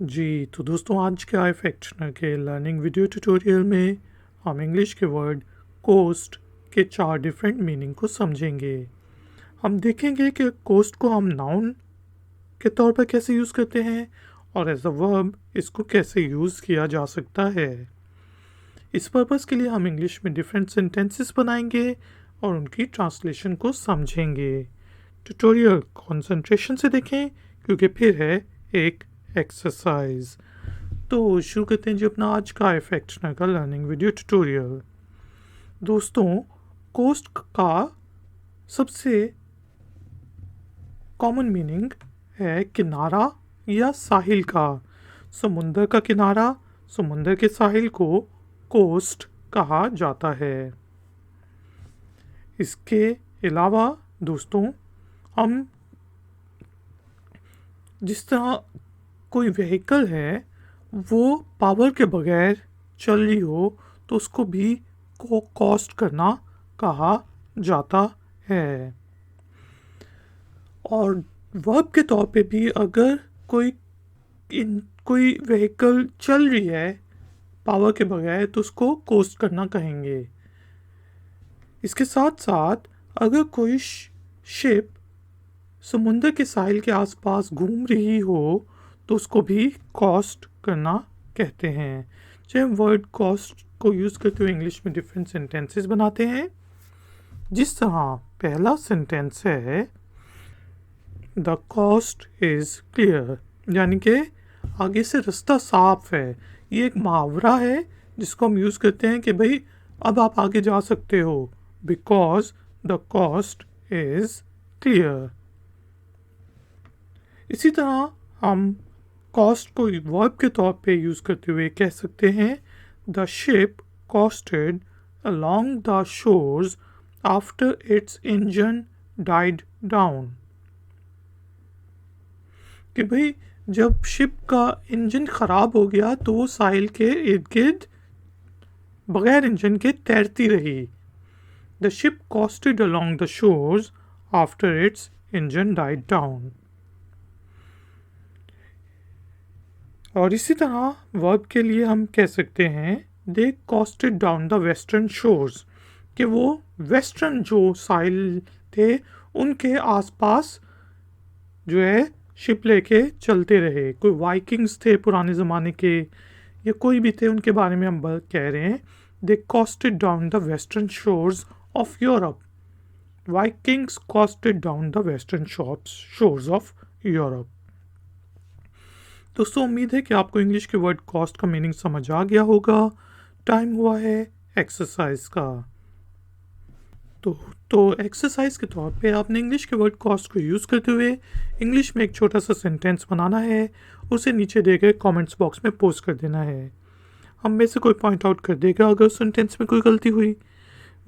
जी, तो दोस्तों आज के iFactioner के लर्निंग वीडियो ट्यूटोरियल में हम इंग्लिश के वर्ड कोस्ट के 4 डिफरेंट मीनिंग को समझेंगे। हम देखेंगे कि कोस्ट को हम नाउन के तौर पर कैसे यूज़ करते हैं और एज अ वर्ब इसको कैसे यूज़ किया जा सकता है। इस पर्पज़ के लिए हम इंग्लिश में डिफरेंट सेंटेंसेस बनाएंगे और उनकी ट्रांसलेशन को समझेंगे। ट्यूटोरियल कंसंट्रेशन से देखें क्योंकि फिर है एक एक्सरसाइज। तो शुरू करते हैं जी अपना आज का iFactioner का लर्निंग वीडियो ट्यूटोरियल। दोस्तों, कोस्ट का सबसे कॉमन मीनिंग है किनारा या साहिल का। समुंदर का किनारा, समुंदर के साहिल को कोस्ट कहा जाता है। इसके अलावा दोस्तों, हम जिस तरह कोई व्हीकल है वो पावर के बगैर चल रही हो तो उसको भी कोस्ट करना कहा जाता है। और वर्ब के तौर पे भी अगर कोई व्हीकल चल रही है पावर के बगैर तो उसको कोस्ट करना कहेंगे। इसके साथ साथ अगर कोई शिप समुद्र के साहिल के आसपास घूम रही हो तो उसको भी कोस्ट करना कहते हैं। जब हम वर्ड कोस्ट को यूज़ करते हुए इंग्लिश में डिफरेंट सेंटेंसेस बनाते हैं, जिस तरह पहला सेंटेंस है द कोस्ट इज़ क्लियर, यानी कि आगे से रास्ता साफ है। ये एक मुहावरा है जिसको हम यूज़ करते हैं कि भाई अब आप आगे जा सकते हो, because the coast is clear. इसी तरह हम कॉस्ट को वर्ब के तौर पे यूज़ करते हुए कह सकते हैं the ship costed along the shores after its engine died down। कि भाई जब शिप का इंजन ख़राब हो गया तो वो साहिल के इर्द गिर्द बगैर इंजन के तैरती रही। The ship costed along the shores after its engine died down। और इसी तरह वर्ब के लिए हम कह सकते हैं they coasted down the western shores, कि वो वेस्टर्न जो साहिल थे उनके आसपास जो है शिप लेके चलते रहे। कोई वाइकिंग्स थे पुराने ज़माने के या कोई भी थे, उनके बारे में हम कह रहे हैं they coasted down the western shores of Europe. Vikings coasted down the western shores of Europe. दोस्तों, उम्मीद है कि आपको इंग्लिश के वर्ड कॉस्ट का मीनिंग समझ आ गया होगा। टाइम हुआ है एक्सरसाइज का। तो एक्सरसाइज के तौर पे आपने इंग्लिश के वर्ड कॉस्ट को यूज़ करते हुए इंग्लिश में एक छोटा सा सेंटेंस बनाना है, उसे नीचे दिए गए कमेंट्स बॉक्स में पोस्ट कर देना है। हम में से कोई पॉइंट आउट कर देगा अगर सेंटेंस में कोई गलती हुई।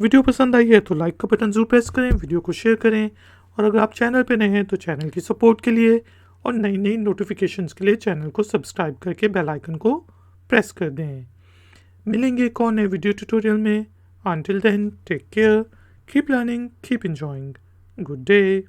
वीडियो पसंद आई है तो लाइक का बटन ज़रूर प्रेस करें, वीडियो को शेयर करें, और अगर आप चैनल पे नए हैं तो चैनल की सपोर्ट के लिए और नई नई नोटिफिकेशंस के लिए चैनल को सब्सक्राइब करके बेल आइकन को प्रेस कर दें। मिलेंगे एक और नए वीडियो ट्यूटोरियल में। Until then, take care, keep learning, keep enjoying. Good day.